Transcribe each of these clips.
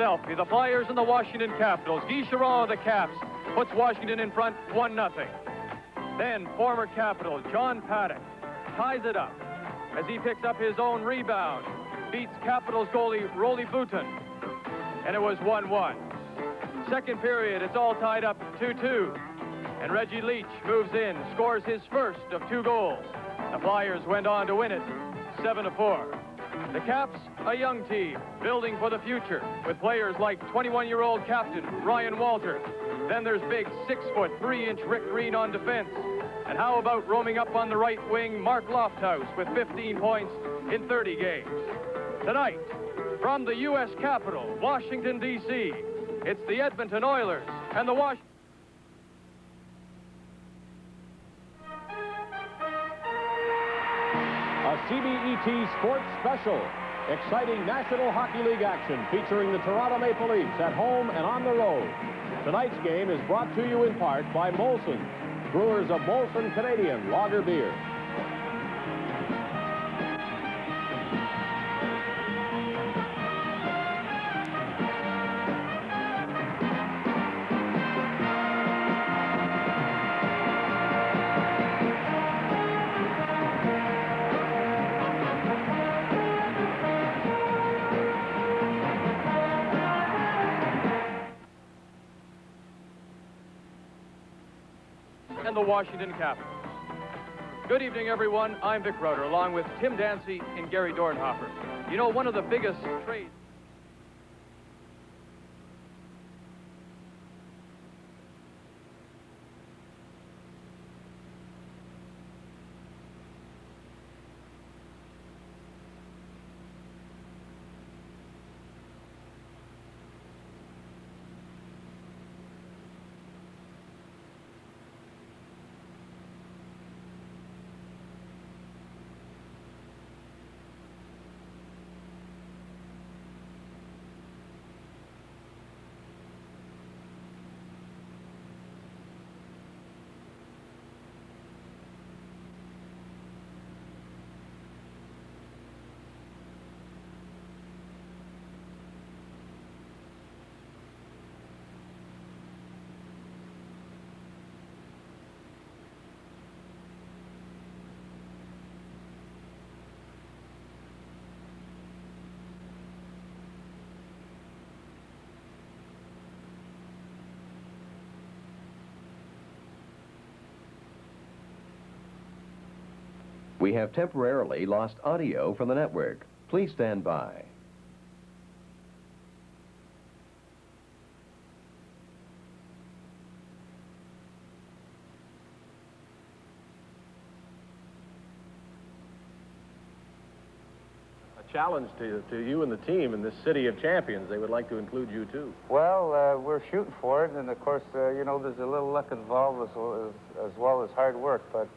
The Flyers and the Washington Capitals. Guy Chiron of the Caps puts Washington in front 1-0. Then former Capital John Paddock ties it up as he picks up his own rebound, beats Capitals goalie Rolly Bouton, and it was 1-1. Second period, it's all tied up 2-2, and Reggie Leach moves in, scores his first of 2 goals. The Flyers went on to win it 7-4. The Caps, a young team, building for the future, with players like 21-year-old captain Ryan Walter. Then there's big 6-foot, 3-inch Rick Green on defense. And how about roaming up on the right wing, Mark Lofthouse with 15 points in 30 games. Tonight, from the U.S. Capitol, Washington, D.C., it's the Edmonton Oilers and the Washington. A CBET Sports Special. Exciting National Hockey League action featuring the Toronto Maple Leafs at home and on the road. Tonight's game is brought to you in part by Molson, brewers of Molson Canadian Lager Beer. And the Washington Capitals. Good evening, everyone. I'm Vic Roeder, along with Tim Dancy and Gary Dornhofer. You know, one of the biggest trades... We have temporarily lost audio from the network. Please stand by. A challenge to you and the team in this city of champions. They would like to include you, too. Well, we're shooting for it, and of course, you know, there's a little luck involved as well as hard work, but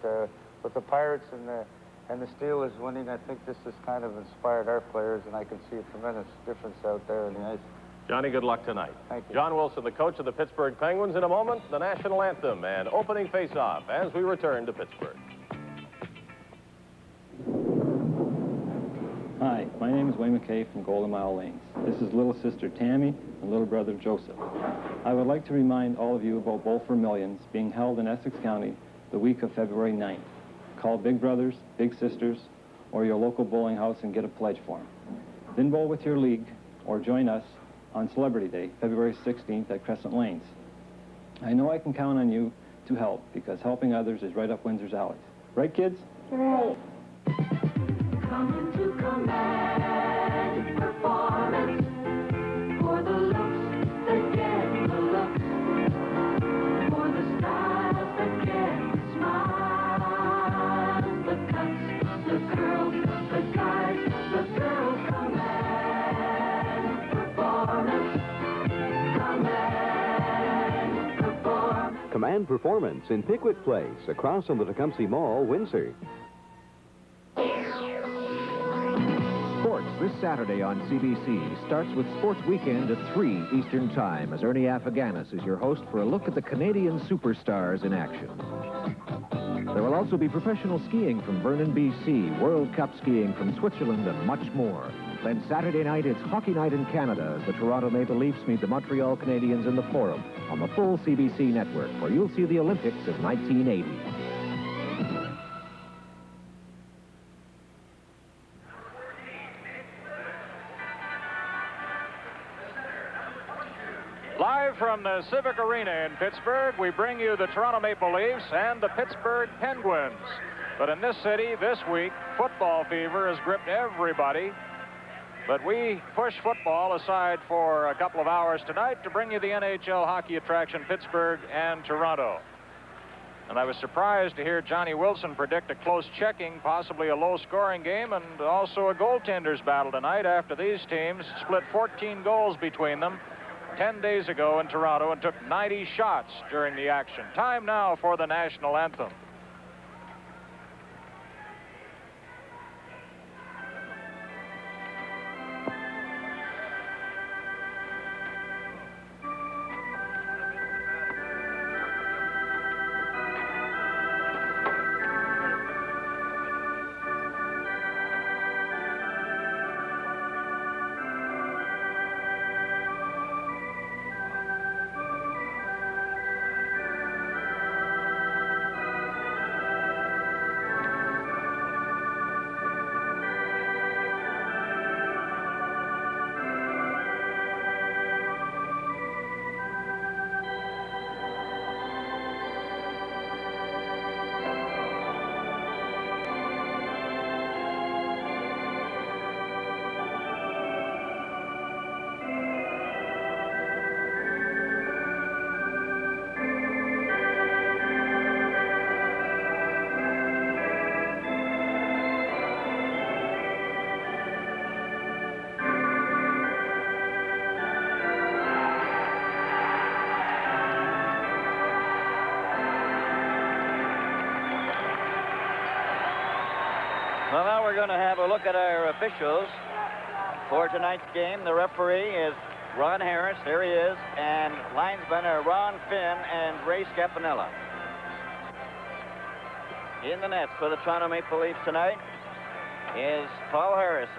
with the Pirates and the Steelers winning, I think this has kind of inspired our players, and I can see a tremendous difference out there in the ice. Johnny, good luck tonight. Thank you. John Wilson, the coach of the Pittsburgh Penguins. In a moment, the national anthem and opening face-off as we return to Pittsburgh. Hi, my name is Wayne McKay from Golden Mile Lanes. This is little sister Tammy and little brother Joseph. I would like to remind all of you about Bowl for Millions being held in Essex County the week of February 9th. Call Big Brothers, Big Sisters, or your local bowling house and get a pledge form. Then bowl with your league, or join us on Celebrity Day, February 16th at Crescent Lanes. I know I can count on you to help, because helping others is right up Windsor's alley. Right, kids? Right. Coming to command performance for the looks that get the looks, for the styles that get the smiles, the cuts, the curls, the guys, the girls. Command performance, command performance. Command Performance in Pickwick Place, across from the Tecumseh Mall, Windsor. Sports this Saturday on CBC starts with Sports Weekend at 3 Eastern Time as Ernie Afaganis is your host for a look at the Canadian superstars in action. There will also be professional skiing from Vernon, BC, World Cup skiing from Switzerland, and much more. Then Saturday night, it's Hockey Night in Canada as the Toronto Maple Leafs meet the Montreal Canadiens in the Forum on the full CBC network, where you'll see the Olympics of 1980. Live from the Civic Arena in Pittsburgh, we bring you the Toronto Maple Leafs and the Pittsburgh Penguins. But in this city, this week, football fever has gripped everybody. But we push football aside for a couple of hours tonight to bring you the NHL hockey attraction, Pittsburgh and Toronto. And I was surprised to hear Johnny Wilson predict a close checking, possibly a low-scoring game, and also a goaltenders battle tonight after these teams split 14 goals between them 10 days ago in Toronto and took 90 shots during the action. Time now for the national anthem. Well, now we're going to have a look at our officials for tonight's game. The referee is Ron Harris, there he is, and linesmen are Ron Finn and Ray Scapanella. In the net for the Toronto Maple Leafs tonight is Paul Harrison.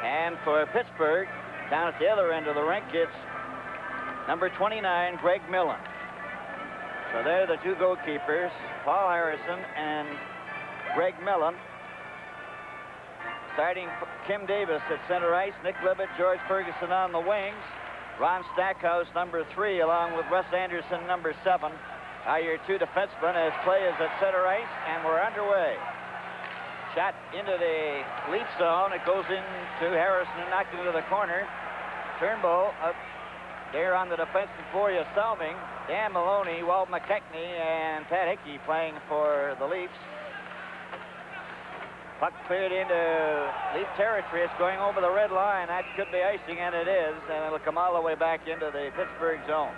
And for Pittsburgh, down at the other end of the rink, it's number 29, Greg Millen. So they're the two goalkeepers, Paul Harrison and Greg Millen. Starting Kim Davis at center ice, Nick Libet, George Ferguson on the wings, Ron Stackhouse, number 3, along with Russ Anderson, number 7, are your two defensemen as play is at center ice, and we're underway. Shot into the Leaf zone. It goes into Harrison and knocked into the corner. Turnbull up there on the defensive for you, Salving. Dan Maloney, Walt McKechnie, and Pat Hickey playing for the Leafs. Puck cleared into Leaf territory. It's going over the red line. That could be icing, and it is, and it'll come all the way back into the Pittsburgh zone.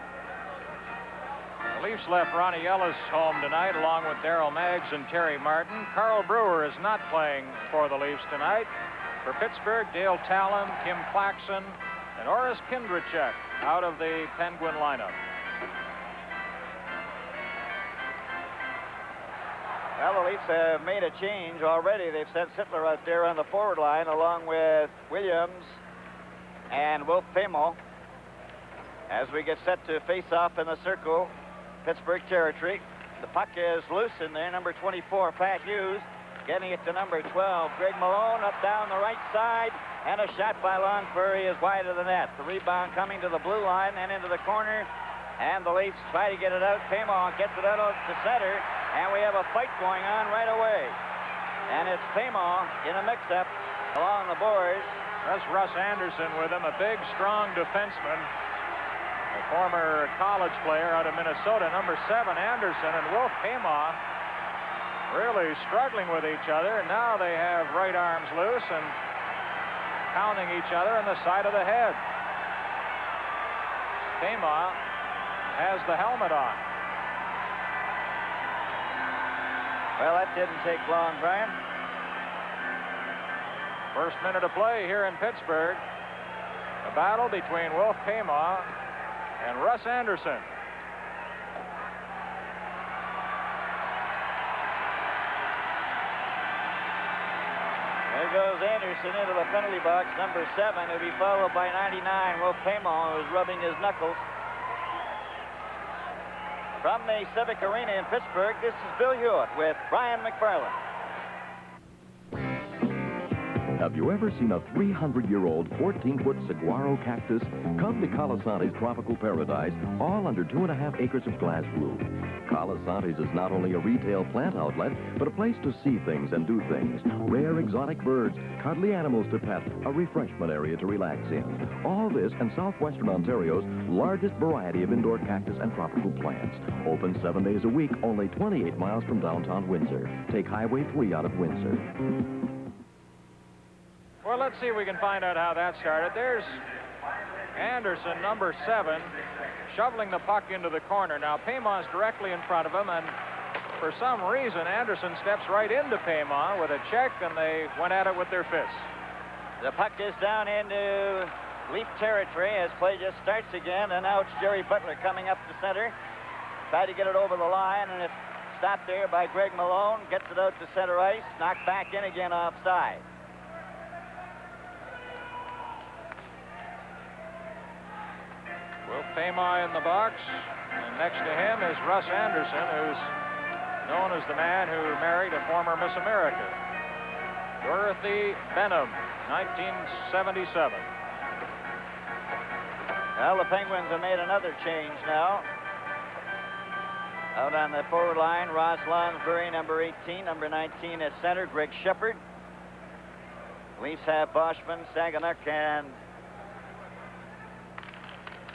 The Leafs left Ronnie Ellis home tonight, along with Darryl Maggs and Terry Martin. Carl Brewer is not playing for the Leafs tonight. For Pittsburgh, Dale Tallon, Kim Claxon, and Oris Kindrachek out of the Penguin lineup. Well, the Leafs have made a change already. They've sent Sittler out there on the forward line, along with Williams and Wolf Famo, as we get set to face off in the circle, Pittsburgh territory. The puck is loose in there. Number 24, Pat Hughes, getting it to number 12, Greg Malone, up down the right side, and a shot by Lon Furry is wide of the net. The rebound coming to the blue line and into the corner, and the Leafs try to get it out. Paymo gets it out to center, and we have a fight going on right away. And it's Paymo in a mix-up along the boards. That's Russ Anderson with him, a big, strong defenseman. A former college player out of Minnesota, number 7, Anderson, and Wolf Paymo really struggling with each other. And now they have right arms loose and pounding each other in the side of the head. Paymo has the helmet on. Well, that didn't take long, Brian. First minute of play here in Pittsburgh. A battle between Wolf Paymo and Russ Anderson. There's Here goes Anderson into the penalty box, number 7. He'll be followed by 99, Will Paymon, who's rubbing his knuckles. From the Civic Arena in Pittsburgh, this is Bill Hewitt with Brian McFarland. Have you ever seen a 300-year-old 14-foot saguaro cactus? Come to Calasante's Tropical Paradise, all under 2.5 acres of glass bloom. Calasante's is not only a retail plant outlet, but a place to see things and do things. Rare exotic birds, cuddly animals to pet, a refreshment area to relax in. All this in southwestern Ontario's largest variety of indoor cactus and tropical plants. Open 7 days a week, only 28 miles from downtown Windsor. Take Highway 3 out of Windsor. Well, let's see if we can find out how that started. There's Anderson, number 7, shoveling the puck into the corner. Now, Paymon's directly in front of him, and for some reason, Anderson steps right into Paymon with a check, and they went at it with their fists. The puck is down into Leaf territory as play just starts again, and now it's Jerry Butler coming up the center. Tried to get it over the line, and it's stopped there by Greg Malone. Gets it out to center ice, knocked back in again offside. Will Paymon in the box, and next to him is Russ Anderson, who's known as the man who married a former Miss America, Dorothy Benham, 1977. Well, the Penguins have made another change now. Out on the forward line, Ross Lonsbury, number 18, number 19 at center, Greg Shepard. Leafs have Boschman, Saganuk, and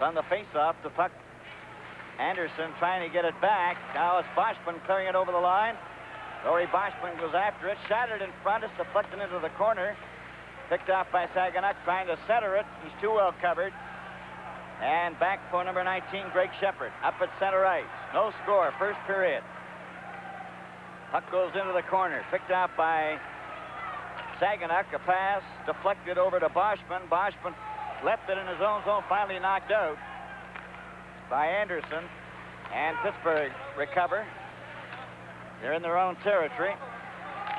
on the face-off, the puck, Anderson trying to get it back. Now it's Boschman clearing it over the line. Laurie Boschman goes after it, shot it in front, it's deflected into the corner. Picked off by Saganuk, trying to center it. He's too well covered. And back for number 19, Greg Shepard, up at center ice. No score, first period. Puck goes into the corner, picked off by Saganuk, a pass, deflected over to Boschman. Boschman left it in his own zone, finally knocked out by Anderson. And Pittsburgh recover. They're in their own territory.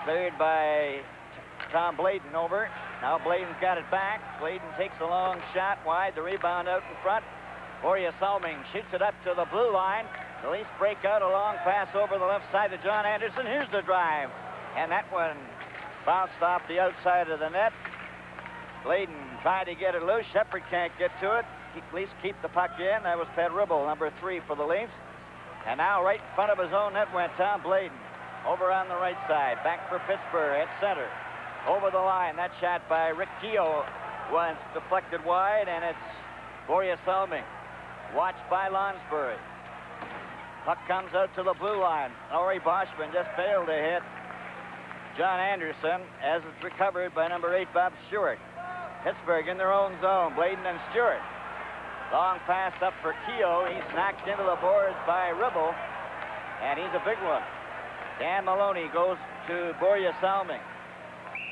Cleared by Tom Bladen over. Now Bladen's got it back. Bladen takes a long shot wide. The rebound out in front. Boria Salming shoots it up to the blue line. The Leafs break out a long pass over the left side to John Anderson. Here's the drive. And that one bounced off the outside of the net. Bladen tried to get it loose. Shepard can't get to it. Leafs keep the puck in. That was Pat Ribble, number 3 for the Leafs. And now right in front of his own net went Tom Bladen. Over on the right side. Back for Pittsburgh at center. Over the line. That shot by Rick Keogh was deflected wide, and it's Boria Salming. Watched by Lonsbury. Puck comes out to the blue line. Laurie Boschman just failed to hit John Anderson as it's recovered by number 8, Bob Stewart. Pittsburgh in their own zone. Bladen and Stewart. Long pass up for Keogh. He's knocked into the boards by Ribble, and he's a big one. Dan Maloney goes to Boria Salming.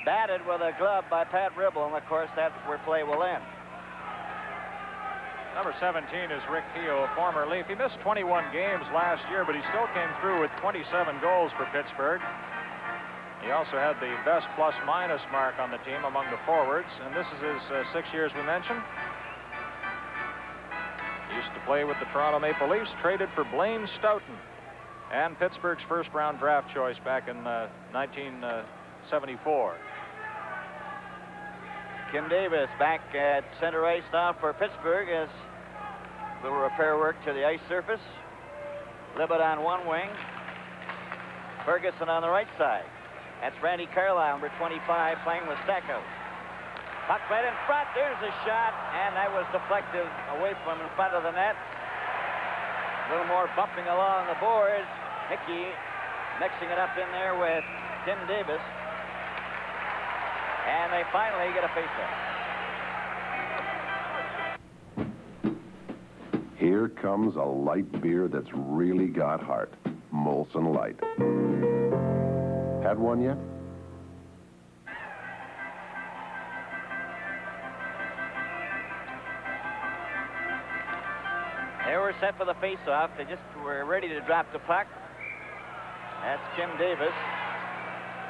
Batted with a glove by Pat Ribble, and of course that's where play will end. Number 17 is Rick Keogh, a former Leaf. He missed 21 games last year, but he still came through with 27 goals for Pittsburgh. He also had the best plus-minus mark on the team among the forwards, and this is his 6 years we mentioned. He used to play with the Toronto Maple Leafs, traded for Blaine Stoughton, and Pittsburgh's first-round draft choice back in 1974. Kim Davis back at center ice now for Pittsburgh as little repair work to the ice surface. Libet on one wing. Ferguson on the right side. That's Randy Carlisle, number 25, playing with Stackhouse. Puck right in front. There's a shot, and that was deflected away from in front of the net. A little more bumping along the boards. Hickey mixing it up in there with Tim Davis. And they finally get a faceoff. Here comes a light beer that's really got heart. Molson Light. Had one yet? They were set for the faceoff. They just were ready to drop the puck. That's Kim Davis.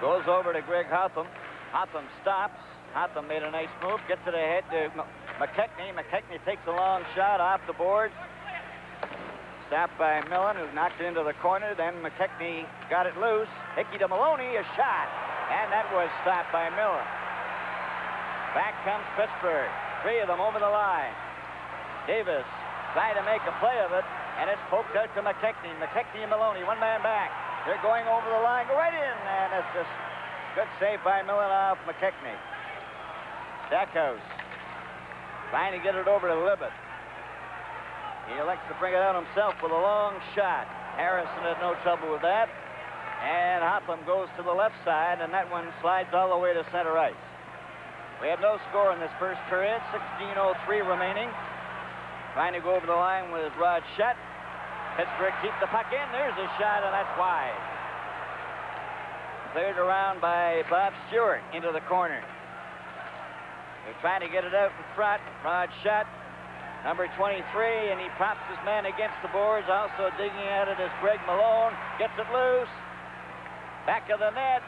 Goes over to Greg Hotham. Hotham stops. Hotham made a nice move, gets it ahead to McKechnie. McKechnie takes a long shot off the boards. Stopped by Millen, who knocked it into the corner. Then McKechnie got it loose. Hickey to Maloney, a shot. And that was stopped by Millen. Back comes Pittsburgh. 3 of them over the line. Davis trying to make a play of it, and it's poked out to McKechnie. McKechnie and Maloney, one man back. They're going over the line, go right in, and it's just good save by Millen off McKechnie. Stackhouse trying to get it over to Libet. He elects to bring it out himself with a long shot. Harrison had no trouble with that. And Hotham goes to the left side, and that one slides all the way to center ice. We have no score in this first period, 16:03 remaining. Trying to go over the line with Rod Shutt. Pittsburgh keep the puck in. There's a shot, and that's wide. Cleared around by Bob Stewart into the corner. They're trying to get it out in front. Rod Shutt, number 23, and he props his man against the boards. Also digging at it is Greg Malone. Gets it loose. Back of the net.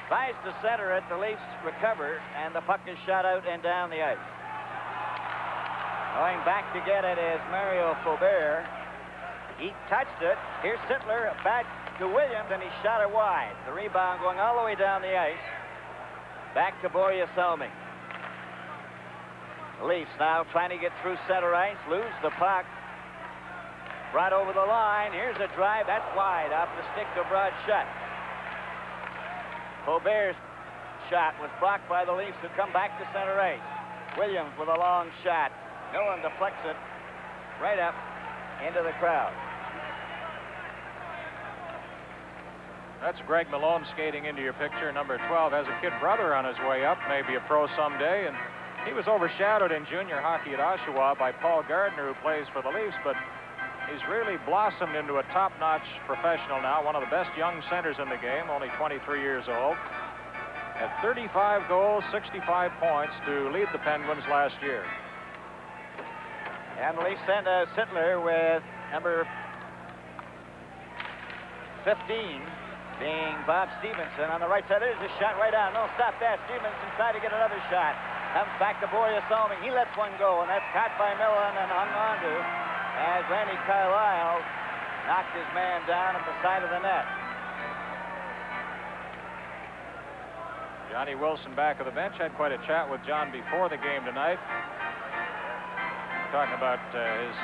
Tries to center it. The Leafs recover, and the puck is shot out and down the ice. Going back to get it is Mario Faubert. He touched it. Here's Sittler back to Williams, and he shot it wide. The rebound going all the way down the ice. Back to Borje Salming. The Leafs now trying to get through center ice. Lose the puck. Right over the line. Here's a drive. That's wide off the stick of Rod Shutt. Faubert's shot was blocked by the Leafs, who come back to center ice. Williams with a long shot. Millen deflects it right up into the crowd. That's Greg Malone skating into your picture. Number 12 has a kid brother on his way up, maybe a pro someday, and he was overshadowed in junior hockey at Oshawa by Paul Gardner, who plays for the Leafs, but he's really blossomed into a top-notch professional now, one of the best young centers in the game, only 23 years old. At 35 goals, 65 points to lead the Penguins last year. And the Leafs send Sittler with number 15 being Bob Stevenson on the right side. There's a shot right down. No, stop that. Stevenson tried to get another shot. Comes back to Borje Salming. He lets one go, and that's caught by Millen and hung on to as Randy Carlyle knocked his man down at the side of the net. Johnny Wilson back of the bench. Had quite a chat with John before the game tonight. Talking about his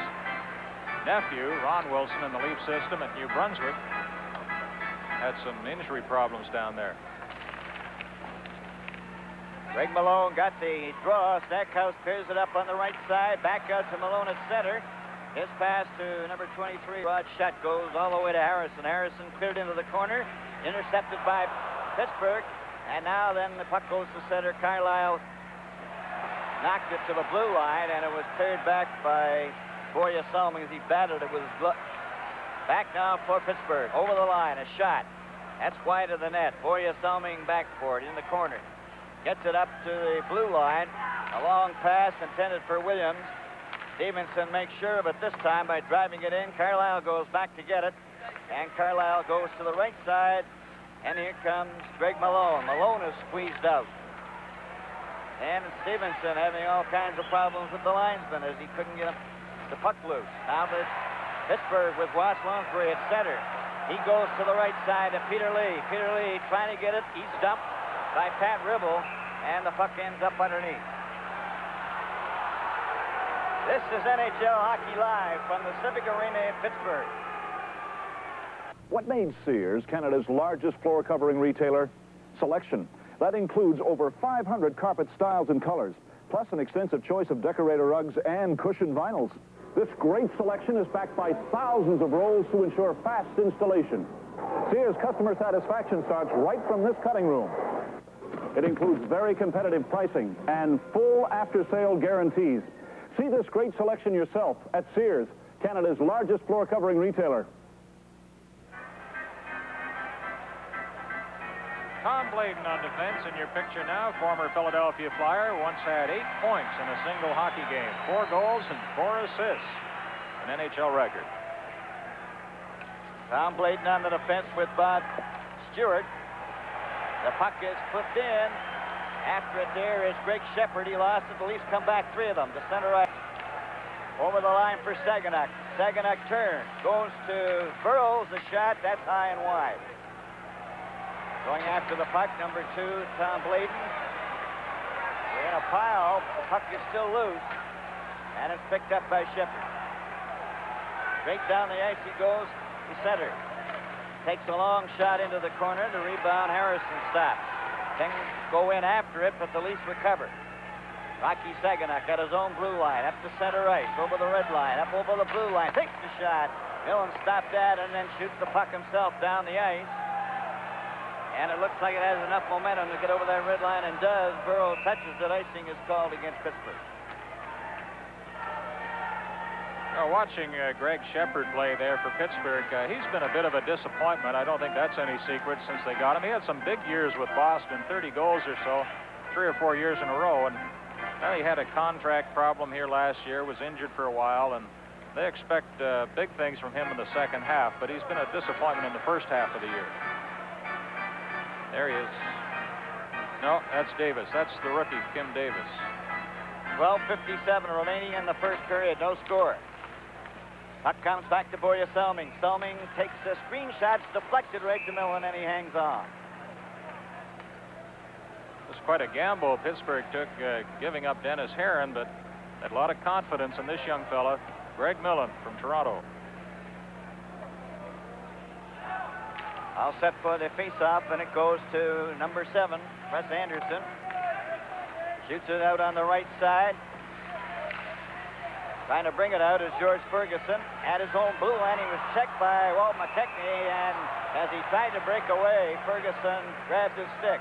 nephew, Ron Wilson, in the Leaf system at New Brunswick. Had some injury problems down there. Greg Malone got the draw. Stackhouse clears it up on the right side. Back out to Malone at center. His pass to number 23, Rod Shutt, goes all the way to Harrison. Harrison cleared into the corner. Intercepted by Pittsburgh. And now then the puck goes to center. Carlyle knocked it to the blue line, and it was cleared back by Borje Salming as he batted it with his glove. Back now for Pittsburgh. Over the line, a shot. That's wide of the net. Borje Salming back for it in the corner. Gets it up to the blue line. A long pass intended for Williams. Stevenson makes sure of it this time by driving it in. Carlyle goes back to get it. And Carlyle goes to the right side. And here comes Greg Malone. Malone is squeezed out. And Stevenson having all kinds of problems with the linesman as he couldn't get the puck loose. Now that Pittsburgh with Watts Lonsbury at center. He goes to the right side to Peter Lee. Peter Lee trying to get it. He's dumped by Pat Ribble, and the puck ends up underneath. This is NHL Hockey Live from the Civic Arena in Pittsburgh. What made Sears Canada's largest floor covering retailer? Selection. That includes over 500 carpet styles and colors, plus an extensive choice of decorator rugs and cushioned vinyls. This great selection is backed by thousands of rolls to ensure fast installation. Sears customer satisfaction starts right from this cutting room. It includes very competitive pricing and full after-sale guarantees. See this great selection yourself at Sears, Canada's largest floor covering retailer. Tom Bladen on defense in your picture now. Former Philadelphia Flyer, once had 8 points in a single hockey game. 4 goals and 4 assists. An NHL record. Tom Bladen on the defense with Bob Stewart. The puck is flipped in. After it there is Greg Shepard. He lost it. The Leafs come back, 3 of them to center right. Over the line for Saganuk. Saganuk turns. Goes to Burrows. The shot. That's high and wide. Going after the puck, number 2, Tom Bladen. We're in a pile. The puck is still loose. And it's picked up by Shepard. Straight down the ice he goes. He center. Takes a long shot into the corner. The rebound, Harrison stops. Can go in after it, but the Leafs recover. Rocky Saganuk at his own blue line, up to center ice, over the red line, up over the blue line, takes the shot. Millen stopped that and then shoots the puck himself down the ice. And it looks like it has enough momentum to get over that red line, and does. Burrow touches it. Icing is called against Pittsburgh. Watching Greg Shepard play there for Pittsburgh, he's been a bit of a disappointment. I don't think that's any secret since they got him. He had some big years with Boston, 30 goals or so, 3 or 4 years in a row. And then he had a contract problem here last year, was injured for a while, and they expect big things from him in the second half. But he's been a disappointment in the first half of the year. There he is. No, that's Davis. That's the rookie, Kim Davis. 12:57 remaining in the first period. No score. Puck comes back to Borja Selming. Selming takes a screen shot, deflected right to Millen, and he hangs on. It was quite a gamble Pittsburgh took giving up Dennis Herron, but had a lot of confidence in this young fella, Greg Millen from Toronto. All set for the face-off, and it goes to number 7, Wes Anderson. Shoots it out on the right side. Trying to bring it out is George Ferguson. At his own blue line, he was checked by Walt McKechnie, and as he tried to break away, Ferguson grabbed his stick.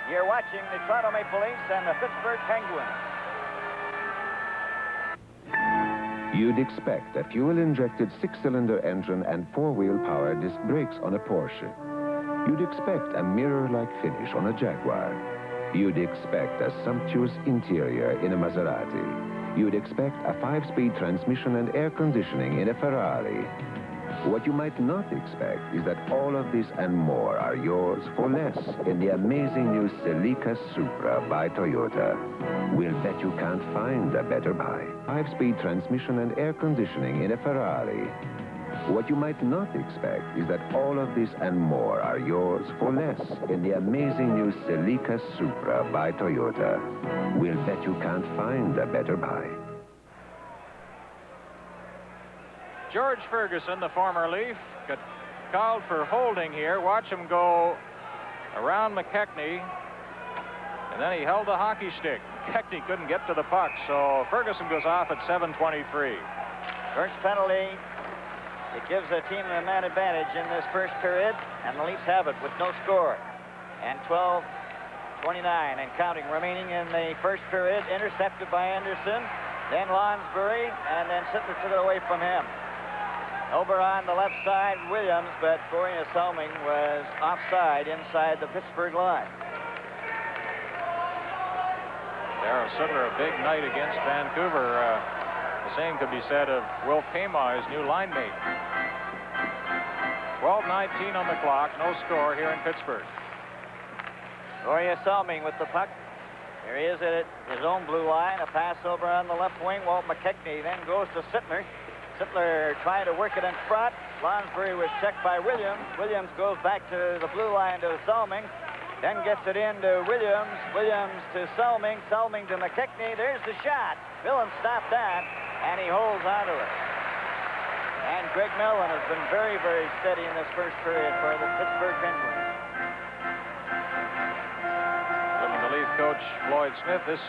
You're watching the Toronto Maple Leafs and the Pittsburgh Penguins. You'd expect a fuel-injected 6-cylinder engine and 4-wheel power disc brakes on a Porsche. You'd expect a mirror-like finish on a Jaguar. You'd expect a sumptuous interior in a Maserati. You'd expect a 5-speed transmission and air conditioning in a Ferrari. What you might not expect is that all of this and more are yours for less in the amazing new Celica Supra by Toyota. We'll bet you can't find a better buy. 5-speed transmission and air conditioning in a Ferrari. What you might not expect is that all of this and more are yours for less in the amazing new Celica Supra by Toyota. We'll bet you can't find a better buy. George Ferguson, the former Leaf, got called for holding here. Watch him go around McKechnie, and then he held the hockey stick. McKechnie couldn't get to the puck, so Ferguson goes off at 7:23. First penalty. It gives the team a man advantage in this first period, and the Leafs have it with no score. And 12:29 and counting remaining in the first period. Intercepted by Anderson, then Lonsbury, and then Sittler took it away from him. Over on the left side, Williams, but Borja Selming was offside inside the Pittsburgh line. Darryl Sittler, a big night against Vancouver. The same could be said of Will Kama, his new line mate. 12:19 on the clock, no score here in Pittsburgh. Borja Selming with the puck. Here he is at his own blue line. A pass over on the left wing. Walt McKechnie then goes to Sittler. Sittler trying to work it in front. Lonsbury was checked by Williams. Williams goes back to the blue line to Selming. Then gets it into Williams. Williams to Selming. Selming to McKechnie. There's the shot. Millen stopped that, and he holds onto it. And Greg Millen has been very, very steady in this first period for the Pittsburgh Penguins. Looking at the Leaf coach, Floyd Smith, this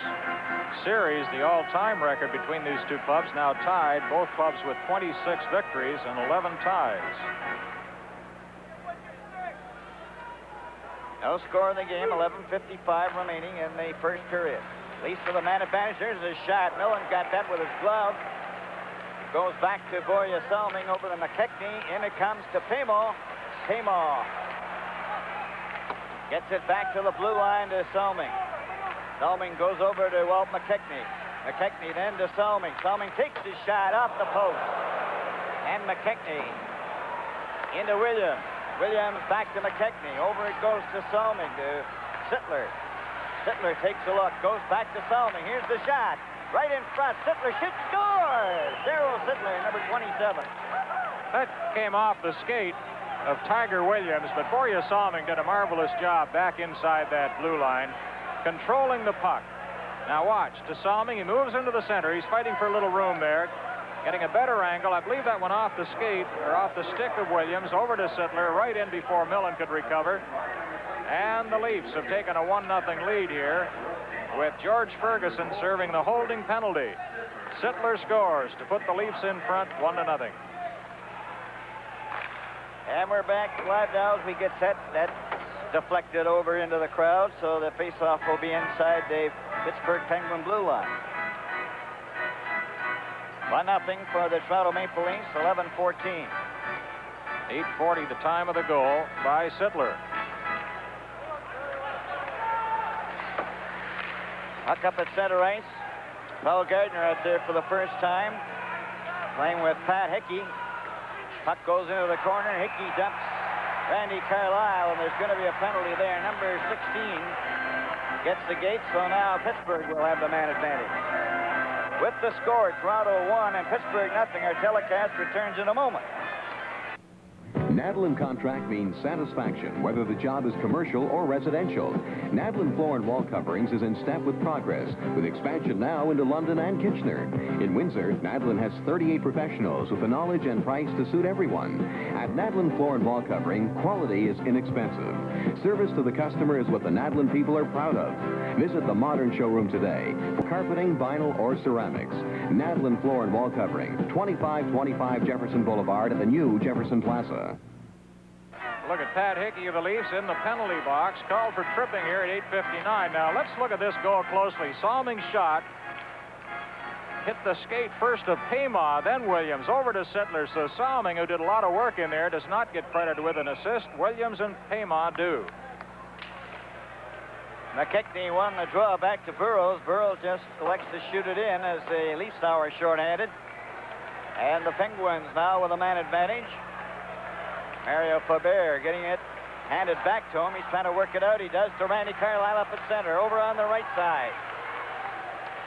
series, the all-time record between these two clubs, now tied. Both clubs with 26 victories and 11 ties. No score in the game, 11:55 remaining in the first period. Leafs for the man advantage. There's a shot. Millen got that with his glove. Goes back to Borja Selming over to McKechnie. In it comes to Pamo. Pamo gets it back to the blue line to Selming. Selming goes over to Walt McKechnie. McKechnie then to Selming. Selming takes his shot off the post. And McKechnie into Williams. Williams back to McKechnie. Over it goes to Selming. To Sittler. Sittler takes a look, goes back to Salming. Here's the shot. Right in front. Sittler shoots, scores! Darrell Sittler, number 27. That came off the skate of Tiger Williams, but Borja Salming did a marvelous job back inside that blue line, controlling the puck. Now watch, to Salming, he moves into the center. He's fighting for a little room there, getting a better angle. I believe that went off the skate, or off the stick of Williams, over to Sittler, right in before Millen could recover. And the Leafs have taken a 1-0 lead here, with George Ferguson serving the holding penalty. Sittler scores to put the Leafs in front 1-0. And we're back live now as we get set. That's deflected over into the crowd, so the faceoff will be inside the Pittsburgh Penguin blue line. 1-0 for the Toronto Maple Leafs, 11-14. 8:40 the time of the goal by Sittler. Puck up at center ice. Paul Gardner out there for the first time, playing with Pat Hickey. Puck goes into the corner. Hickey dumps Randy Carlyle, and there's going to be a penalty there. Number 16 gets the gate, so now Pittsburgh will have the man advantage. With the score, Toronto 1 and Pittsburgh 0. Our telecast returns in a moment. Nadlin contract means satisfaction, whether the job is commercial or residential. Nadlin Floor and Wall Coverings is in step with progress, with expansion now into London and Kitchener. In Windsor, Nadlin has 38 professionals with the knowledge and price to suit everyone. At Nadlin Floor and Wall Covering, quality is inexpensive. Service to the customer is what the Nadlin people are proud of. Visit the modern showroom today for carpeting, vinyl, or ceramics. Nadlin Floor and Wall Covering, 2525 Jefferson Boulevard at the new Jefferson Plaza. Look at Pat Hickey of the Leafs in the penalty box, called for tripping here at 8:59. Now let's look at this goal closely. Salming's shot hit the skate first of Payma, then Williams, over to Sittler. So Salming, who did a lot of work in there, does not get credited with an assist. Williams and Payma do. McKechnie won the draw back to Burroughs. Burroughs just elects to shoot it in as the Leafs now are shorthanded. And the Penguins now with a man advantage. Mario Faber getting it handed back to him. He's trying to work it out. He does to Randy Carlyle up at center, over on the right side.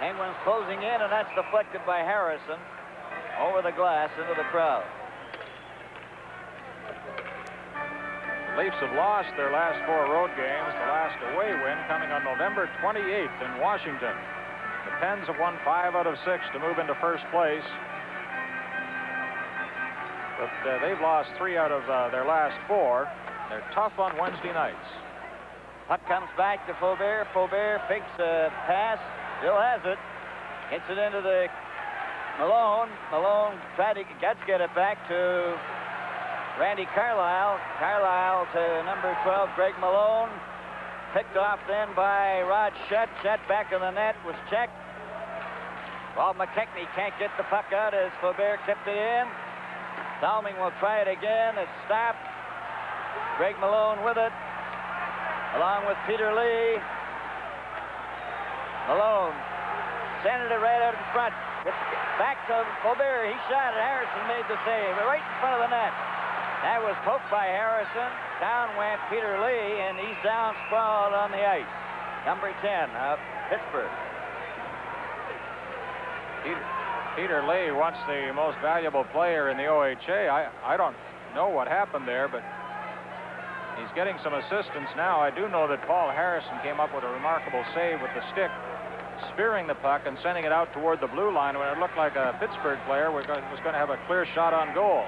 Penguins closing in, and that's deflected by Harrison over the glass into the crowd. The Leafs have lost their last 4 road games, the last away win coming on November 28th in Washington. The Pens have won 5 out of 6 to move into first place. But they've lost 3 out of their last 4. They're tough on Wednesday nights. Puck comes back to Faubert. Faubert fakes a pass. Still has it. Gets it into the Malone. Malone tried to get it back to Randy Carlyle. Carlyle to number 12, Greg Malone. Picked off then by Rod Shutt. Shutt back in the net was checked. Bob McKechnie can't get the puck out as Faubert kept it in. Salming will try it again. It's stopped. Greg Malone with it, along with Peter Lee. Malone centered it right out in front. It's back to Faubert. He shot it. Harrison made the save right in front of the net. That was poked by Harrison. Down went Peter Lee, and he's down sprawled on the ice. Number 10 of Pittsburgh. Peter Lee, once the most valuable player in the OHA. I don't know what happened there, but he's getting some assistance now. I do know that Paul Harrison came up with a remarkable save with the stick, spearing the puck and sending it out toward the blue line when it looked like a Pittsburgh player was going to have a clear shot on goal.